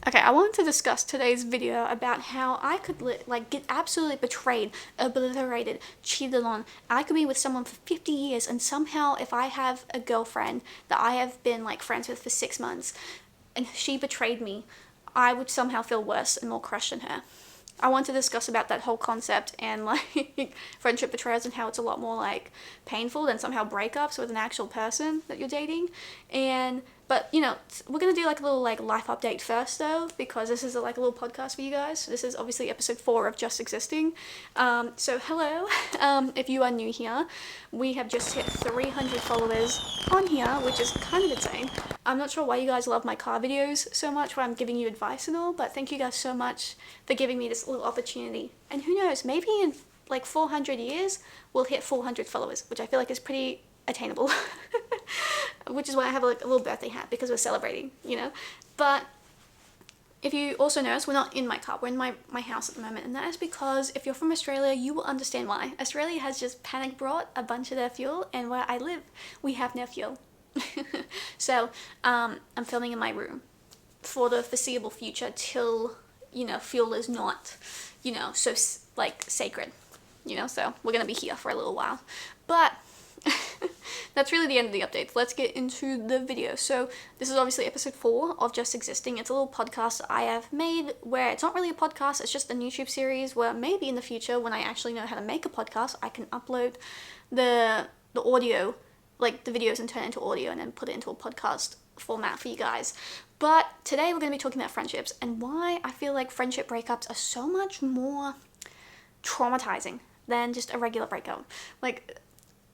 Okay, I wanted to discuss today's video about how I could get absolutely betrayed, obliterated, cheated on. I could be with someone for 50 years and somehow if I have a girlfriend that I have been like friends with for 6 months and she betrayed me, I would somehow feel worse and more crushed than her. I want to discuss about that whole concept and like friendship betrayals and how it's a lot more like painful than somehow breakups with an actual person that you're dating. And but we're gonna do like a little like life update first though, because this is like a little podcast for you guys. This is obviously episode 4 of Just Existing. So hello, if you are new here, we have just hit 300 followers on here, which is kind of insane. I'm not sure why you guys love my car videos so much where I'm giving you advice and all, but thank you guys so much for giving me this little opportunity. And who knows, maybe in like 400 years, we'll hit 400 followers, which I feel like is pretty attainable. Which is why I have like a little birthday hat, because we're celebrating, But if you also notice, we're not in my car, we're in my house at the moment, and that is because if you're from Australia, you will understand why. Australia has just panic brought a bunch of their fuel, and where I live, we have no fuel. So, I'm filming in my room for the foreseeable future till, fuel is not, so like sacred, so we're gonna be here for a little while. But that's really the end of the updates. Let's get into the video. So this is obviously episode 4 of Just Existing. It's a little podcast I have made where it's not really a podcast, it's just a YouTube series where maybe in the future when I actually know how to make a podcast, I can upload the audio, like the videos, and turn it into audio and then put it into a podcast format for you guys. But today we're going to be talking about friendships and why I feel like friendship breakups are so much more traumatizing than just a regular breakup. Like,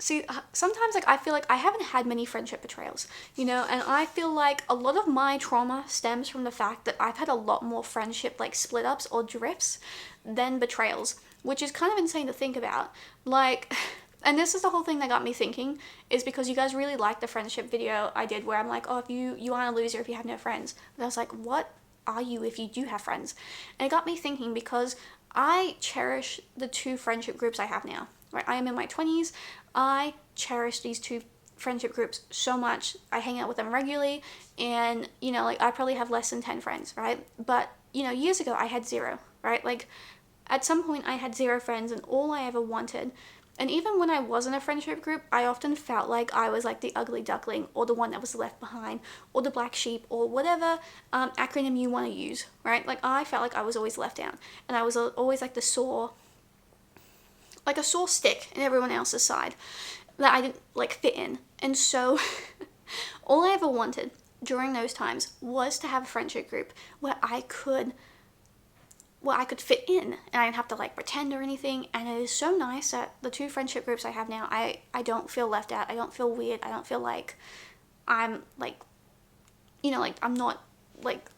see, sometimes like I feel like I haven't had many friendship betrayals, and I feel like a lot of my trauma stems from the fact that I've had a lot more friendship like split ups or drifts than betrayals, which is kind of insane to think about. Like, and this is the whole thing that got me thinking, is because you guys really liked the friendship video I did where I'm like, oh, if you aren't a loser if you have no friends. But I was like, what are you if you do have friends? And it got me thinking because I cherish the 2 friendship groups I have now. Right, I am in my 20s. I cherish these 2 friendship groups so much. I hang out with them regularly, and like I probably have less than 10 friends, right? But years ago I had 0, right? Like at some point I had 0 friends, and all I ever wanted. And even when I was in a friendship group, I often felt like I was like the ugly duckling, or the one that was left behind, or the black sheep, or whatever acronym you want to use, right? Like I felt like I was always left out, and I was always like a sore stick in everyone else's side that I didn't like fit in. And so all I ever wanted during those times was to have a friendship group where I could fit in and I didn't have to like pretend or anything. And it is so nice that the 2 friendship groups I have now, I don't feel left out. I don't feel weird. I don't feel like I'm like, like I'm not like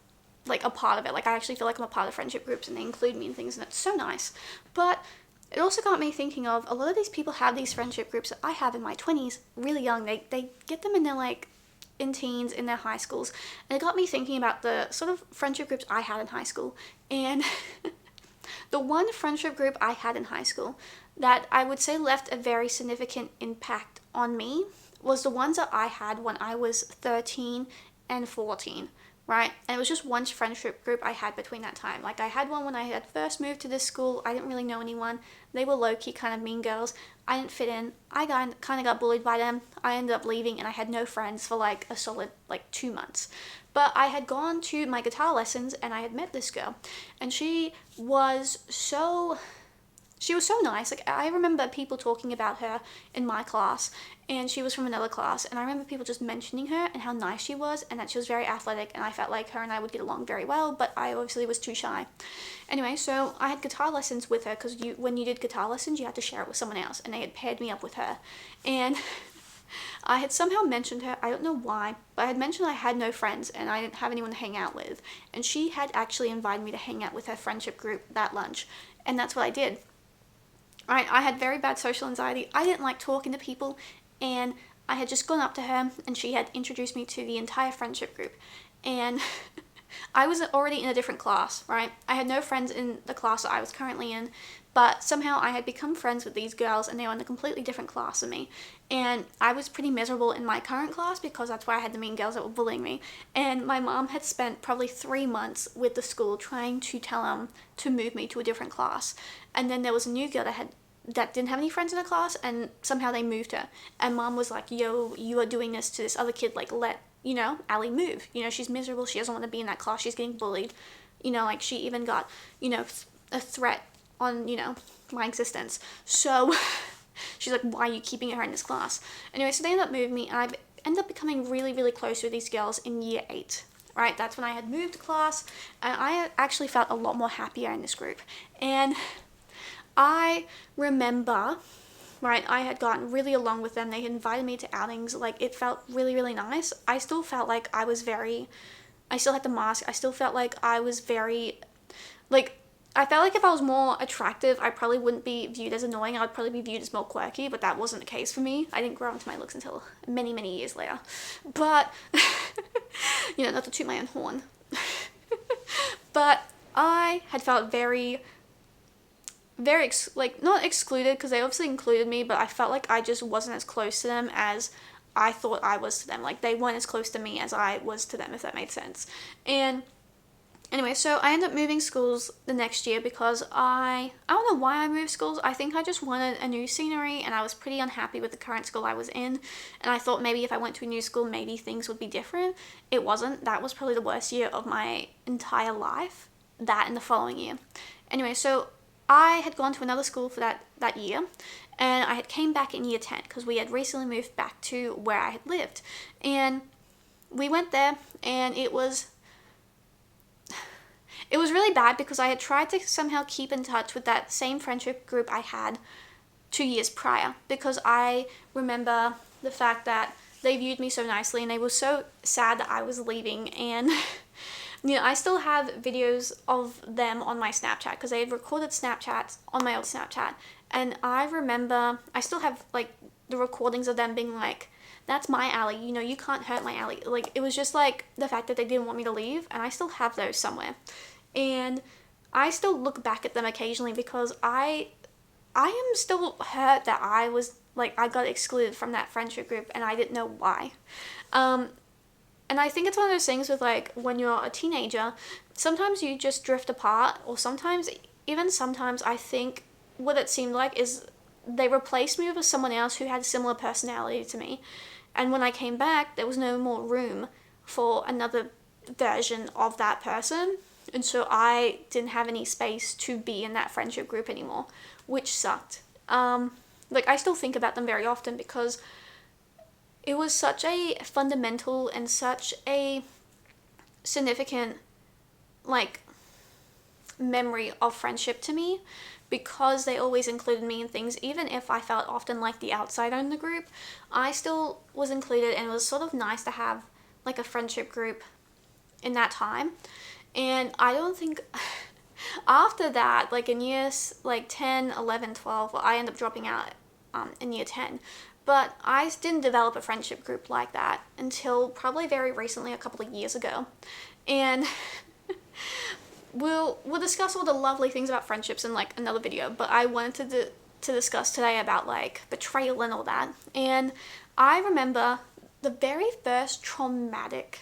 a part of it. Like I actually feel like I'm a part of friendship groups and they include me in things, and it's so nice. But it also got me thinking of a lot of these people have these friendship groups that I have in my 20s, really young. They get them in their like in teens, in their high schools. And it got me thinking about the sort of friendship groups I had in high school. And the one friendship group I had in high school that I would say left a very significant impact on me was the ones that I had when I was 13 and 14. Right? And it was just one friendship group I had between that time. Like I had one when I had first moved to this school. I didn't really know anyone. They were low-key kind of mean girls. I didn't fit in. I kind of got bullied by them. I ended up leaving and I had no friends for like a solid like 2 months. But I had gone to my guitar lessons and I had met this girl. And she was so nice. Like I remember people talking about her in my class, and she was from another class, and I remember people just mentioning her and how nice she was and that she was very athletic, and I felt like her and I would get along very well, but I obviously was too shy. Anyway, so I had guitar lessons with her because when you did guitar lessons you had to share it with someone else, and they had paired me up with her. And I had somehow mentioned her, I don't know why, but I had mentioned I had no friends and I didn't have anyone to hang out with, and she had actually invited me to hang out with her friendship group that lunch, and that's what I did. Right, I had very bad social anxiety. I didn't like talking to people, and I had just gone up to her and she had introduced me to the entire friendship group. And I was already in a different class, right? I had no friends in the class that I was currently in, but somehow I had become friends with these girls and they were in a completely different class than me. And I was pretty miserable in my current class because that's where I had the mean girls that were bullying me. And my mom had spent probably 3 months with the school trying to tell them to move me to a different class. And then there was a new girl that didn't have any friends in the class, and somehow they moved her. And mom was like, yo, you are doing this to this other kid, like, let, Allie move. She's miserable, she doesn't want to be in that class, she's getting bullied. Like, she even got, a threat on, my existence. So she's like, why are you keeping her in this class? Anyway, so they ended up moving me, and I ended up becoming really, really close with these girls in year 8. Right, that's when I had moved class, and I actually felt a lot more happier in this group. And I remember, right, I had gotten really along with them. They had invited me to outings. Like, it felt really, really nice. I still felt like I still had the mask. I still felt like I was very, like, I felt like if I was more attractive, I probably wouldn't be viewed as annoying. I would probably be viewed as more quirky, but that wasn't the case for me. I didn't grow into my looks until many, many years later. But, not to toot my own horn. But I had felt very not excluded, because they obviously included me, but I felt like I just wasn't as close to them as I thought I was to them. Like, they weren't as close to me as I was to them, if that made sense. And anyway, so I ended up moving schools the next year because I don't know why I moved schools. I think I just wanted a new scenery, and I was pretty unhappy with the current school I was in, and I thought maybe if I went to a new school, maybe things would be different. It wasn't. That was probably the worst year of my entire life, that and the following year. Anyway, so I had gone to another school for that year, and I had came back in year 10 because we had recently moved back to where I had lived. And we went there, and it was really bad because I had tried to somehow keep in touch with that same friendship group I had 2 years prior, because I remember the fact that they viewed me so nicely and they were so sad that I was leaving. And I still have videos of them on my Snapchat because they had recorded Snapchats on my old Snapchat. And I remember, I still have, like, the recordings of them being like, that's my Allie, you can't hurt my Allie. Like, it was just, like, the fact that they didn't want me to leave, and I still have those somewhere. And I still look back at them occasionally because I am still hurt that I got excluded from that friendship group, and I didn't know why. And I think it's one of those things with, like, when you're a teenager, sometimes you just drift apart, or sometimes I think what it seemed like is they replaced me with someone else who had a similar personality to me. And when I came back, there was no more room for another version of that person. And so I didn't have any space to be in that friendship group anymore, which sucked. I still think about them very often because it was such a fundamental and such a significant, memory of friendship to me, because they always included me in things. Even if I felt often like the outsider in the group, I still was included, and it was sort of nice to have, a friendship group in that time. And I don't think after that, in years 10, 11, 12, I ended up dropping out in year 10. But I didn't develop a friendship group like that until probably very recently, a couple of years ago. And we'll discuss all the lovely things about friendships in another video, but I wanted to discuss today about betrayal and all that. And I remember the very first traumatic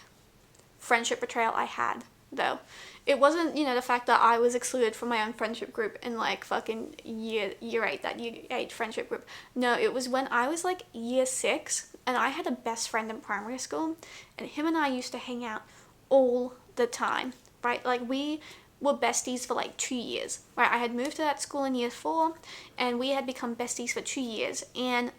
friendship betrayal I had, though. It wasn't, the fact that I was excluded from my own friendship group in fucking year 8, that year 8 friendship group. No, it was when I was year 6, and I had a best friend in primary school, and him and I used to hang out all the time, right? We were besties for 2 years, right? I had moved to that school in year 4, and we had become besties for 2 years, and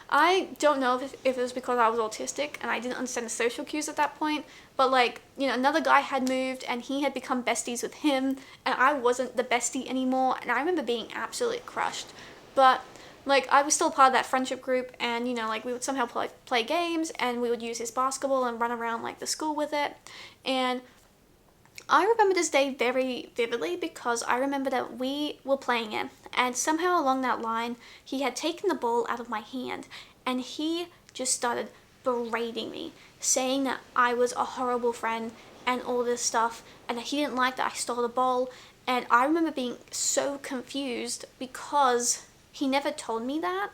I don't know if it was because I was autistic and I didn't understand the social cues at that point, but another guy had moved and he had become besties with him, and I wasn't the bestie anymore, and I remember being absolutely crushed. But I was still part of that friendship group, and we would somehow play games, and we would use his basketball and run around the school with it. And I remember this day very vividly because I remember that we were playing it, and somehow along that line, he had taken the ball out of my hand, and he just started berating me, saying that I was a horrible friend, and all this stuff, and he didn't like that I stole the bowl. And I remember being so confused because he never told me that.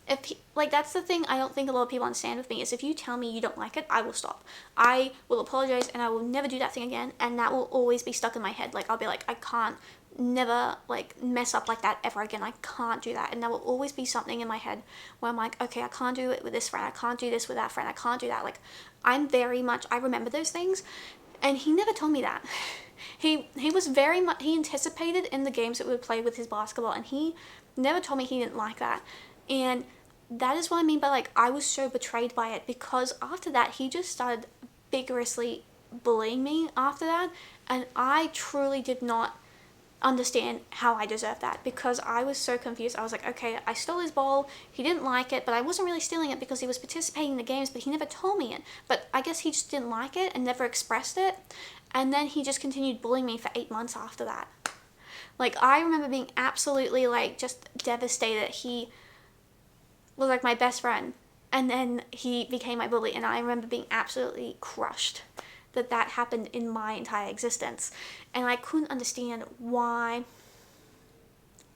If he, like, that's the thing I don't think a lot of people understand with me, is if you tell me you don't like it, I will stop. I will apologize and I will never do that thing again, and that will always be stuck in my head. Like, I'll be like, I can't never like mess up like that ever again. I can't do that. And there will always be something in my head where I'm like, okay, I can't do it with this friend, I can't do this with that friend, I can't do that. Like, I'm very much, I remember those things, and he never told me that. He was very much, he anticipated in the games that we would play with his basketball, and he never told me he didn't like that. And that is what I mean by, like, I was so betrayed by it, because after that he just started vigorously bullying me after that, and I truly did not understand how I deserved that, because I was so confused. I was like, okay, I stole his ball, he didn't like it, but I wasn't really stealing it because he was participating in the games, but he never told me it. But I guess he just didn't like it and never expressed it, and then he just continued bullying me for 8 months after that. Like, I remember being absolutely, like, just devastated. He was like my best friend, and then he became my bully, and I remember being absolutely crushed that that happened in my entire existence, and I couldn't understand why,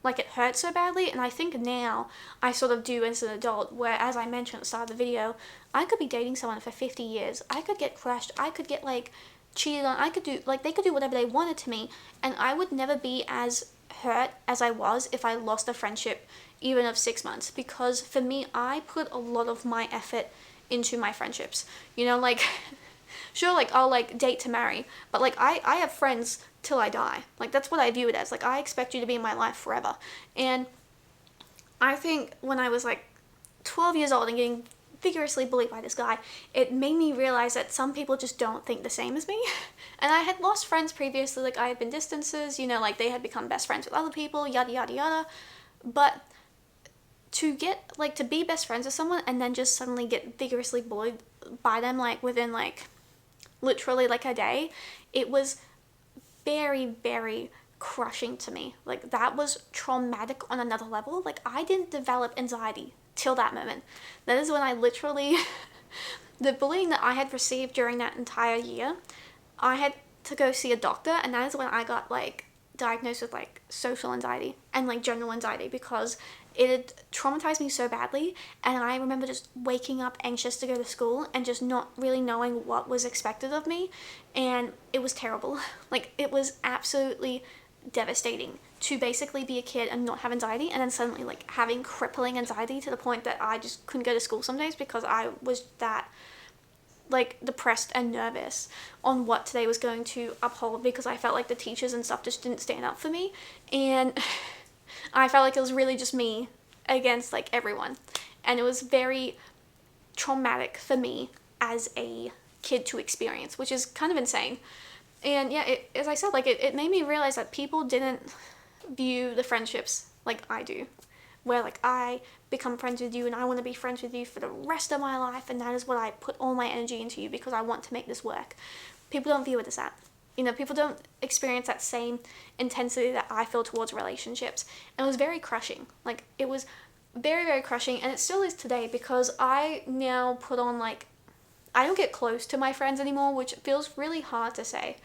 like, it hurt so badly. And I think now I sort of do as an adult, where, as I mentioned at the start of the video, I could be dating someone for 50 years, I could get crushed, I could get, like, cheated on, I could do, like, they could do whatever they wanted to me, and I would never be as hurt as I was if I lost a friendship even of 6 months, because for me, I put a lot of my effort into my friendships, you know, like, sure, like, I'll, like, date to marry, but, like, I have friends till I die. Like, that's what I view it as. Like, I expect you to be in my life forever. And I think when I was, like, 12 years old and getting vigorously bullied by this guy, it made me realize that some people just don't think the same as me. And I had lost friends previously, like, I had been distances, you know, like, they had become best friends with other people, yada yada yada. But to get, like, to be best friends with someone and then just suddenly get vigorously bullied by them, like, within, like, literally, like, a day, it was very, very crushing to me. Like, that was traumatic on another level. Like, I didn't develop anxiety till that moment. That is when I literally the bullying that I had received during that entire year, I had to go see a doctor, and that is when I got, like, diagnosed with, like, social anxiety and, like, general anxiety, because it had traumatized me so badly. And I remember just waking up anxious to go to school and just not really knowing what was expected of me, and it was terrible. Like, it was absolutely devastating to basically be a kid and not have anxiety, and then suddenly, like, having crippling anxiety to the point that I just couldn't go to school some days because I was that, like, depressed and nervous on what today was going to uphold, because I felt like the teachers and stuff just didn't stand up for me, and I felt like it was really just me against, like, everyone. And it was very traumatic for me as a kid to experience, which is kind of insane. And yeah, as I said, like, it made me realize that people didn't view the friendships like I do, where, like, I become friends with you and I want to be friends with you for the rest of my life, and that is what I put all my energy into you because I want to make this work. People don't view it as that. You know, people don't experience that same intensity that I feel towards relationships. And it was very crushing. Like, it was very, very crushing, and it still is today, because I now put on, like, I don't get close to my friends anymore, which feels really hard to say,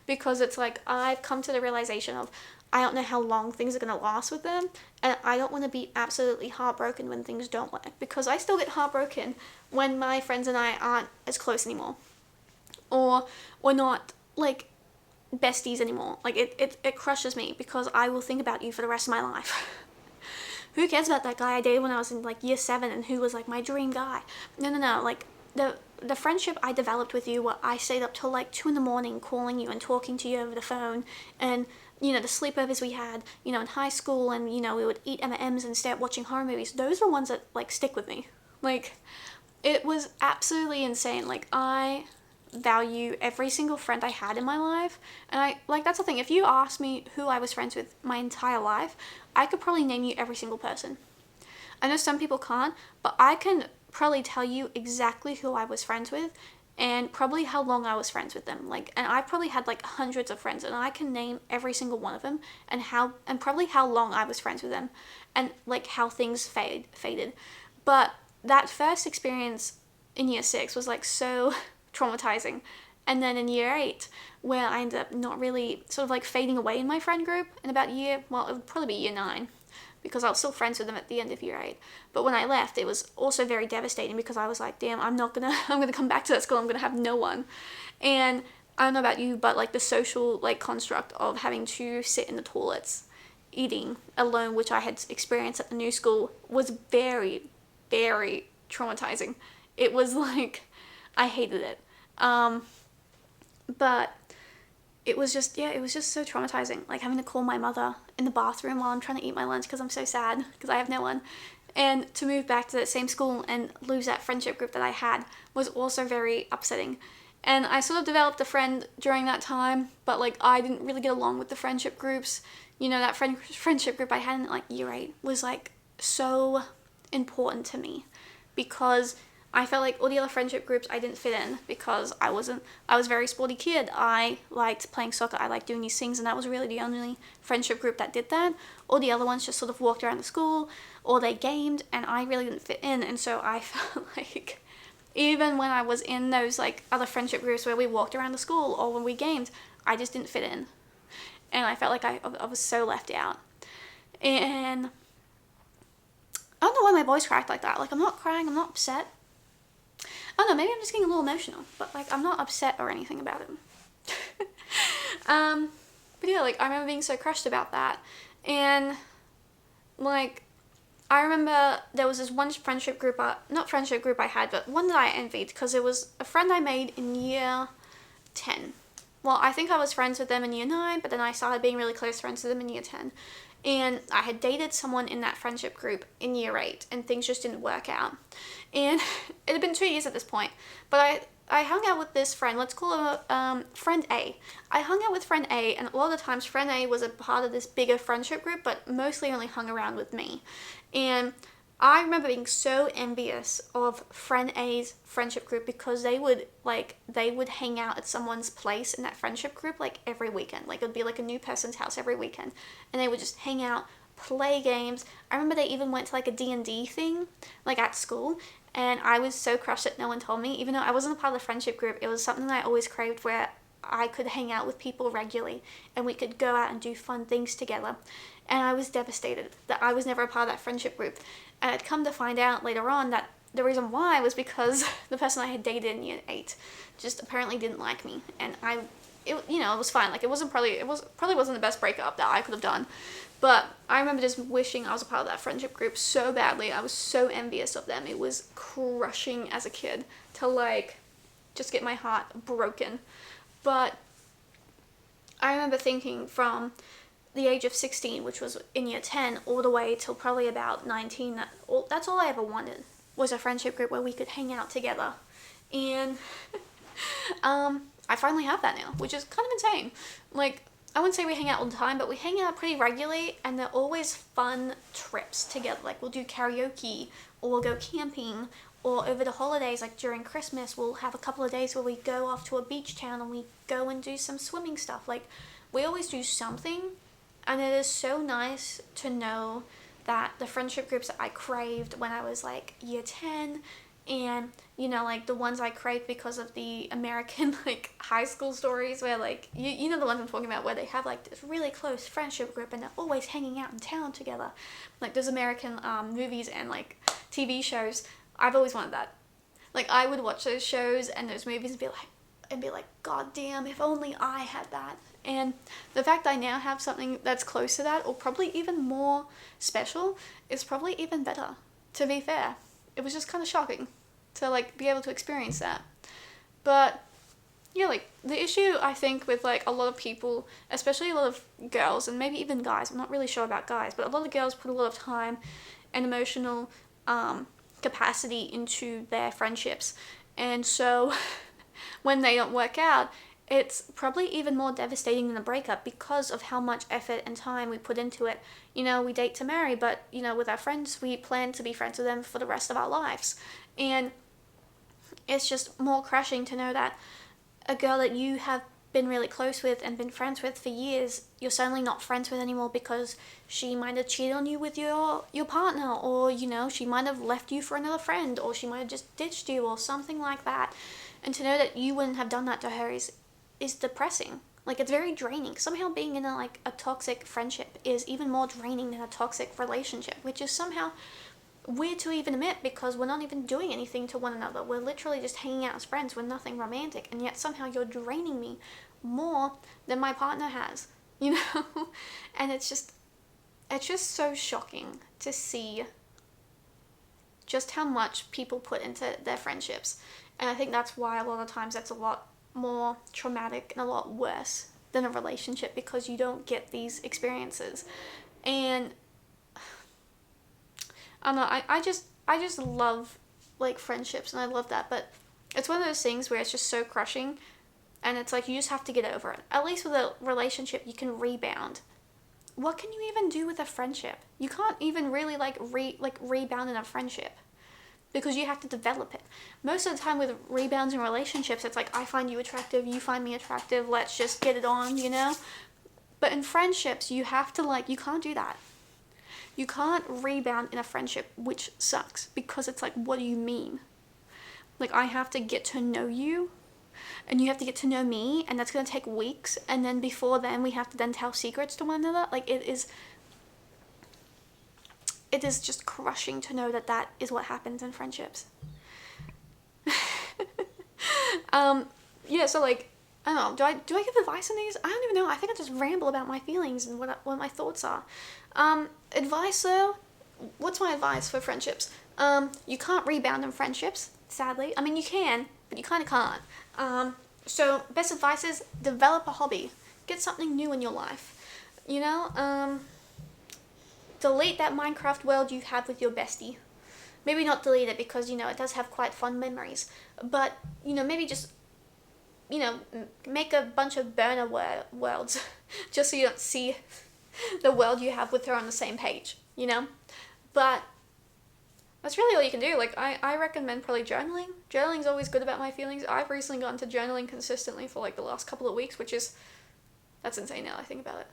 because it's like I've come to the realization of I don't know how long things are going to last with them, and I don't want to be absolutely heartbroken when things don't work, because I still get heartbroken when my friends and I aren't as close anymore, or we're not, like, besties anymore. Like, it crushes me, because I will think about you for the rest of my life. Who cares about that guy I dated when I was in, like, year 7 and who was, like, my dream guy? No. Like, the friendship I developed with you, where I stayed up till, like, 2 in the morning calling you and talking to you over the phone, and, you know, the sleepovers we had, you know, in high school, and, you know, we would eat M&Ms and stay up watching horror movies, those are the ones that, like, stick with me. Like, it was absolutely insane. Like, I value every single friend I had in my life, and I, like, that's the thing, if you asked me who I was friends with my entire life, I could probably name you every single person. I know some people can't, but I can probably tell you exactly who I was friends with, and probably how long I was friends with them. Like, and I probably had, like, hundreds of friends, and I can name every single one of them, and probably how long I was friends with them, and, like, how things faded. But that first experience in year 6 was, like, so traumatizing, And then in year 8, where I ended up not really sort of like fading away in my friend group in about it would probably be year 9, because I was still friends with them at the end of year 8. But when I left, it was also very devastating, because I was like, damn, I'm gonna come back to that school, I'm gonna have no one. And I don't know about you, but like the social like construct of having to sit in the toilets eating alone, which I had experienced at the new school, was very, very traumatizing. It was like, I hated it. But it was just, yeah, it was just so traumatizing. Like having to call my mother in the bathroom while I'm trying to eat my lunch because I'm so sad because I have no one. And to move back to that same school and lose that friendship group that I had was also very upsetting. And I sort of developed a friend during that time, but like I didn't really get along with the friendship groups. You know, that friendship group I had in like year 8 was like so important to me, because I felt like all the other friendship groups I didn't fit in, because I was a very sporty kid. I liked playing soccer, I liked doing these things, and that was really the only friendship group that did that. All the other ones just sort of walked around the school, or they gamed, and I really didn't fit in. And so I felt like even when I was in those like other friendship groups where we walked around the school or when we gamed, I just didn't fit in. And I felt like I was so left out. And I don't know why my voice cracked like that. Like, I'm not crying, I'm not upset. I don't know, maybe I'm just getting a little emotional, but like I'm not upset or anything about it. But yeah, like I remember being so crushed about that. And like I remember there was this one friendship group, not friendship group I had, but one that I envied, because it was a friend I made in year 10. Well, I think I was friends with them in year 9, but then I started being really close friends with them in year 10. And I had dated someone in that friendship group in year 8, and things just didn't work out. And it had been 2 years at this point, but I hung out with this friend, let's call her friend A. I hung out with friend A, and a lot of the times friend A was a part of this bigger friendship group, but mostly only hung around with me. And I remember being so envious of friend A's friendship group, because they would hang out at someone's place in that friendship group like every weekend. Like it would be like a new person's house every weekend, and they would just hang out, play games. I remember they even went to like a D&D thing like at school, and I was so crushed that no one told me. Even though I wasn't a part of the friendship group, it was something that I always craved, where I could hang out with people regularly and we could go out and do fun things together. And I was devastated that I was never a part of that friendship group. And I'd come to find out later on that the reason why was because the person I had dated in year 8 just apparently didn't like me. And it was fine. Like it probably wasn't the best breakup that I could have done. But I remember just wishing I was a part of that friendship group so badly. I was so envious of them. It was crushing as a kid to like just get my heart broken. But I remember thinking from the age of 16, which was in year 10, all the way till probably about 19, that's all I ever wanted, was a friendship group where we could hang out together. And I finally have that now, which is kind of insane. Like, I wouldn't say we hang out all the time, but we hang out pretty regularly, and they're always fun trips together. Like, we'll do karaoke, or we'll go camping, or over the holidays, like during Christmas, we'll have a couple of days where we go off to a beach town and we go and do some swimming stuff. Like, we always do something, and it is so nice to know that the friendship groups that I craved when I was like year 10, and like the ones I craved because of the American like high school stories, where like you know the ones I'm talking about, where they have like this really close friendship group and they're always hanging out in town together, like those American movies and like TV shows. I've always wanted that. Like I would watch those shows and those movies and be like, God damn, if only I had that. And the fact I now have something that's close to that, or probably even more special, is probably even better, to be fair. It was just kind of shocking to like be able to experience that. But yeah, like the issue I think with like a lot of people, especially a lot of girls and maybe even guys, I'm not really sure about guys, but a lot of girls put a lot of time and emotional capacity into their friendships. And so when they don't work out, it's probably even more devastating than a breakup, because of how much effort and time we put into it. We date to marry, but with our friends, we plan to be friends with them for the rest of our lives. And it's just more crushing to know that a girl that you have been really close with and been friends with for years, you're suddenly not friends with anymore because she might have cheated on you with your partner, or she might have left you for another friend, or she might have just ditched you or something like that. And to know that you wouldn't have done that to her is depressing. Like, it's very draining. Somehow being in a toxic friendship is even more draining than a toxic relationship, which is somehow weird to even admit, because we're not even doing anything to one another. We're literally just hanging out as friends with nothing romantic, and yet somehow you're draining me more than my partner has, you know? And it's just so shocking to see just how much people put into their friendships. And I think that's why a lot of times that's a lot more traumatic and a lot worse than a relationship, because you don't get these experiences. And I don't know, I just love like friendships, and I love that, but it's one of those things where it's just so crushing, and it's like you just have to get over it. At least with a relationship, you can rebound. What can you even do with a friendship? You can't even really rebound in a friendship, because you have to develop it. Most of the time with rebounds in relationships, it's like, I find you attractive, you find me attractive, let's just get it on, you know? But in friendships, you have to you can't do that. You can't rebound in a friendship, which sucks, because it's like, what do you mean? Like, I have to get to know you, and you have to get to know me, and that's going to take weeks, and then before then we have to then tell secrets to one another. Like, it is just crushing to know that that is what happens in friendships. Yeah, so like, I don't know, do I give advice on these? I don't even know. I think I just ramble about my feelings and what my thoughts are. Advice though, what's my advice for friendships? You can't rebound in friendships, sadly. I mean, you can, but you kind of can't. So best advice is develop a hobby. Get something new in your life. You know, delete that Minecraft world you have with your bestie. Maybe not delete it, because, you know, it does have quite fun memories. But, you know, maybe just, you know, make a bunch of burner worlds just so you don't see the world you have with her on the same page, you know? But that's really all you can do. Like, I recommend probably journaling. Journaling's always good about my feelings. I've recently gotten to journaling consistently for like the last couple of weeks, that's insane now I think about it.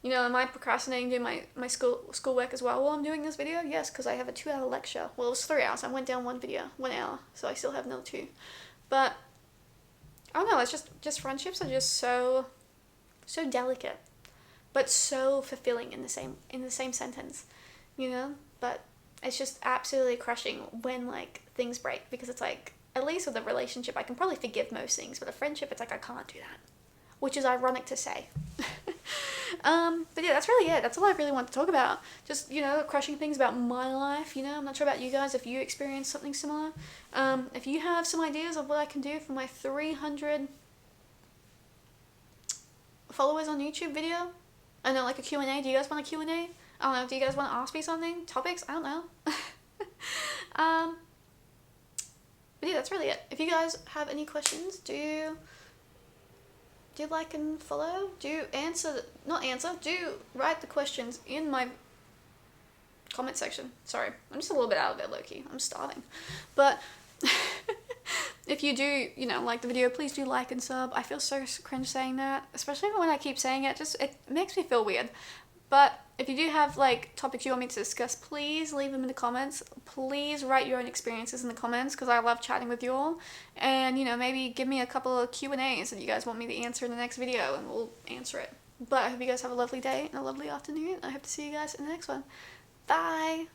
You know, am I procrastinating doing my schoolwork as well while I'm doing this video? Yes, because I have a 2-hour lecture. Well, it was 3 hours. I went down 1 hour, so I still have another 2. But I don't know, it's just friendships are just so delicate, but so fulfilling in the same sentence, you know? But it's just absolutely crushing when like things break, because it's like, at least with a relationship I can probably forgive most things, but a friendship, it's like I can't do that, which is ironic to say. But yeah, that's really it. That's all I really want to talk about. Just, you know, crushing things about my life, you know. I'm not sure about you guys, if you experience something similar. If you have some ideas of what I can do for my 300 followers on YouTube video, I know, like a Q&A. Do you guys want a Q&A? I don't know, do you guys want to ask me something? Topics? I don't know. But yeah, that's really it. If you guys have any questions, do like and follow. Do write the questions in my comment section. Sorry, I'm just a little bit out of it, low-key. I'm starving. But if you do, you know, like the video, please do like and sub. I feel so cringe saying that, especially when I keep saying it. It makes me feel weird. But if you do have like topics you want me to discuss, please leave them in the comments. Please write your own experiences in the comments, because I love chatting with you all. And, you know, maybe give me a couple of Q&As that you guys want me to answer in the next video, and we'll answer it. But I hope you guys have a lovely day and a lovely afternoon. I hope to see you guys in the next one. Bye!